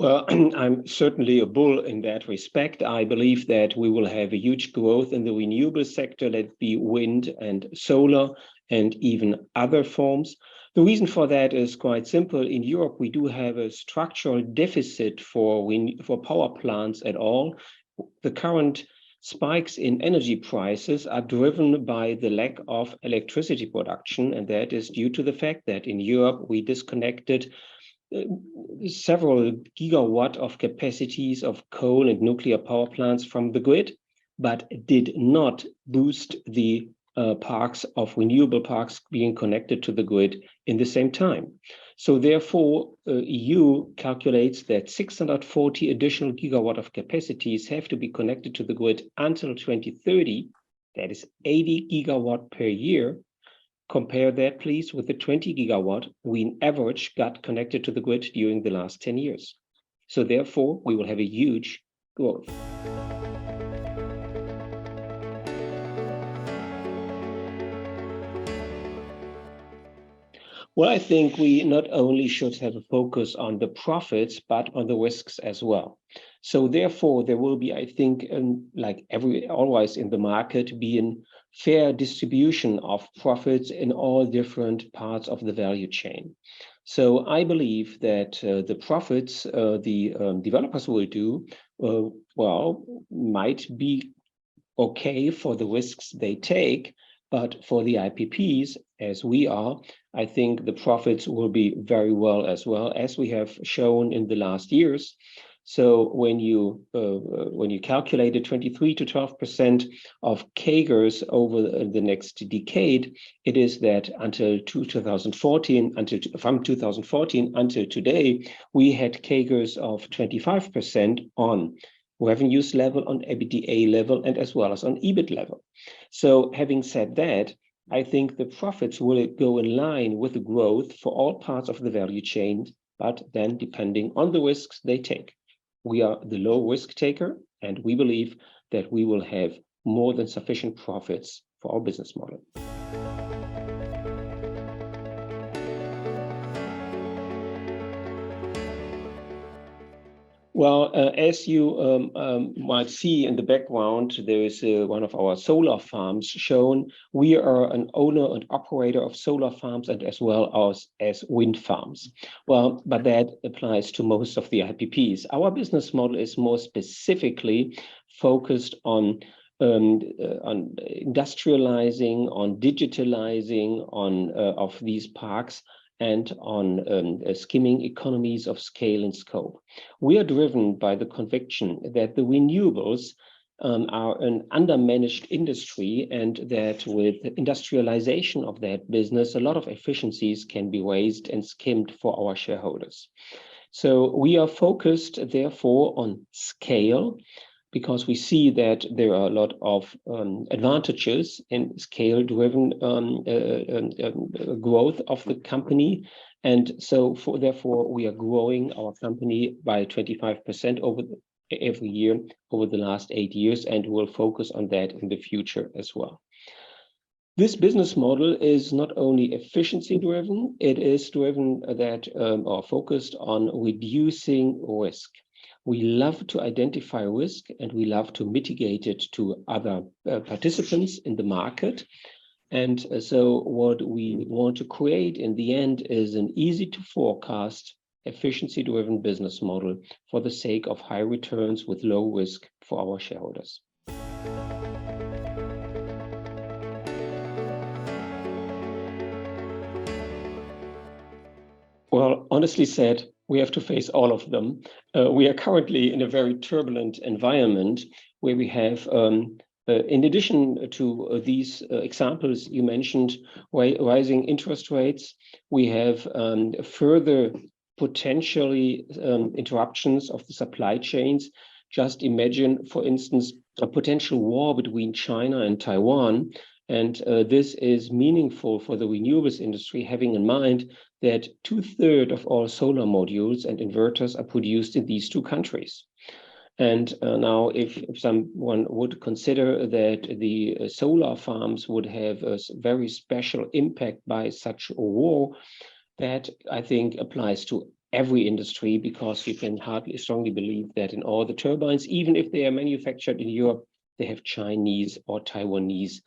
Well, I'm certainly a bull in that respect. I believe that we will have a huge growth in the renewable sector, let it be wind and solar and even other forms. The reason for that is quite simple. In Europe, we do have a structural deficit for power plants at all. The current spikes in energy prices are driven by the lack of electricity production, and that is due to the fact that in Europe we disconnected several gigawatt of capacities of coal and nuclear power plants from the grid, but did not boost the parks of renewable parks being connected to the grid in the same time. So therefore, EU calculates that 640 additional gigawatt of capacities have to be connected to the grid until 2030. That is 80 gigawatt per year. Compare that, please, with the 20 gigawatt we in average got connected to the grid during the last 10 years. So therefore, we will have a huge growth. Well, I think we not only should have a focus on the profits, but on the risks as well. So therefore, there will be, I think, like always in the market, be a fair distribution of profits in all different parts of the value chain. So I believe that the profits the developers will do, well, might be okay for the risks they take, but for the IPPs, as we are, I think the profits will be very well, as we have shown in the last years. So when you calculate 23 to 12% of CAGRs over the next decade, it is that until 2014, from 2014 until today, we had CAGRs of 25% on revenues level, on EBITDA level, and as well as on EBIT level. So having said that, I think the profits will go in line with the growth for all parts of the value chain, but then depending on the risks they take. We are the low risk taker, and we believe that we will have more than sufficient profits for our business model. Well, as you might see in the background, there is one of our solar farms shown. We are an owner and operator of solar farms and as well as wind farms. Well, but that applies to most of the IPPs. Our business model is more specifically focused on industrializing, on digitalizing of these parks, and on skimming economies of scale and scope. We are driven by the conviction that the renewables are an undermanaged industry, and that with industrialization of that business, a lot of efficiencies can be raised and skimmed for our shareholders. So we are focused, therefore, on scale, because we see that there are a lot of advantages in scale-driven growth of the company. And so therefore, we are growing our company by 25% every year over the last 8 years, and we'll focus on that in the future as well. This business model is not only efficiency-driven, it is driven or focused on reducing risk. We love to identify risk, and we love to mitigate it to other participants in the market. And so what we want to create in the end is an easy to forecast, efficiency-driven business model for the sake of high returns with low risk for our shareholders. Well, honestly said, we have to face all of them. We are currently in a very turbulent environment where we have, in addition to these examples you mentioned, rising interest rates, we have further potentially interruptions of the supply chains. Just imagine, for instance, a potential war between China and Taiwan. And this is meaningful for the renewables industry, having in mind that 2/3 of all solar modules and inverters are produced in these two countries. And now if someone would consider that the solar farms would have a very special impact by such a war, that I think applies to every industry, because you can hardly strongly believe that in all the turbines, even if they are manufactured in Europe, they have Chinese or Taiwanese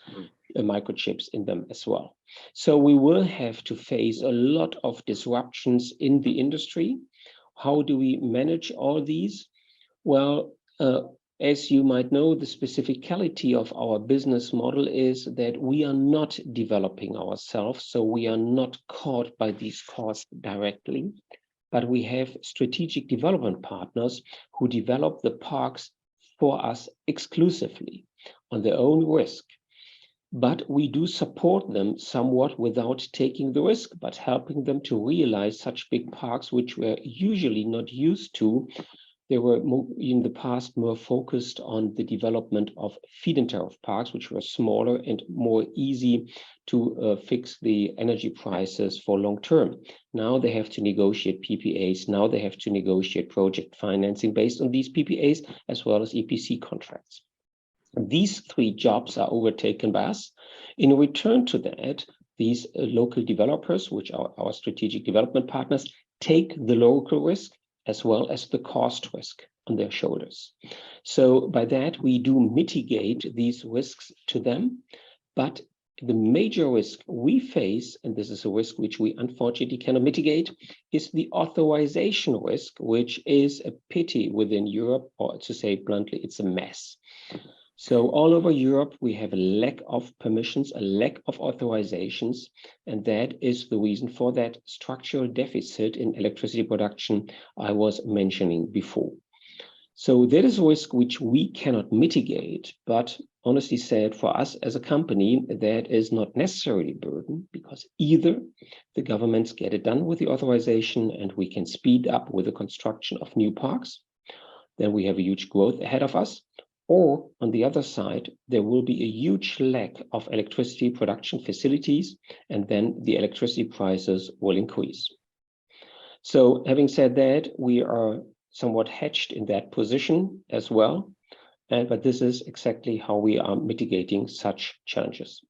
microchips in them as well. So we will have to face a lot of disruptions in the industry. How do we manage all these? Well, as you might know, the specificality of our business model is that we are not developing ourselves, so we are not caught by these costs directly, but we have strategic development partners who develop the parks for us exclusively on their own risk. But we do support them somewhat without taking the risk, but helping them to realize such big parks, which we're usually not used to. They were in the past more focused on the development of feed-in tariff parks, which were smaller and more easy to fix the energy prices for long term. Now they have to negotiate PPAs. Now they have to negotiate project financing based on these PPAs, as well as EPC contracts. These three jobs are overtaken by us. In return to that, these local developers, which are our strategic development partners, take the local risk as well as the cost risk on their shoulders. So by that, we do mitigate these risks to them. But the major risk we face, and this is a risk which we unfortunately cannot mitigate, is the authorization risk, which is a pity within Europe, or to say bluntly, it's a mess. So all over Europe, we have a lack of permissions, a lack of authorizations, and that is the reason for that structural deficit in electricity production I was mentioning before. So that is a risk which we cannot mitigate, but honestly said, for us as a company, that is not necessarily a burden, because either the governments get it done with the authorization and we can speed up with the construction of new parks, then we have a huge growth ahead of us. Or on the other side, there will be a huge lack of electricity production facilities, and then the electricity prices will increase. So having said that, we are somewhat hedged in that position as well. But this is exactly how we are mitigating such challenges.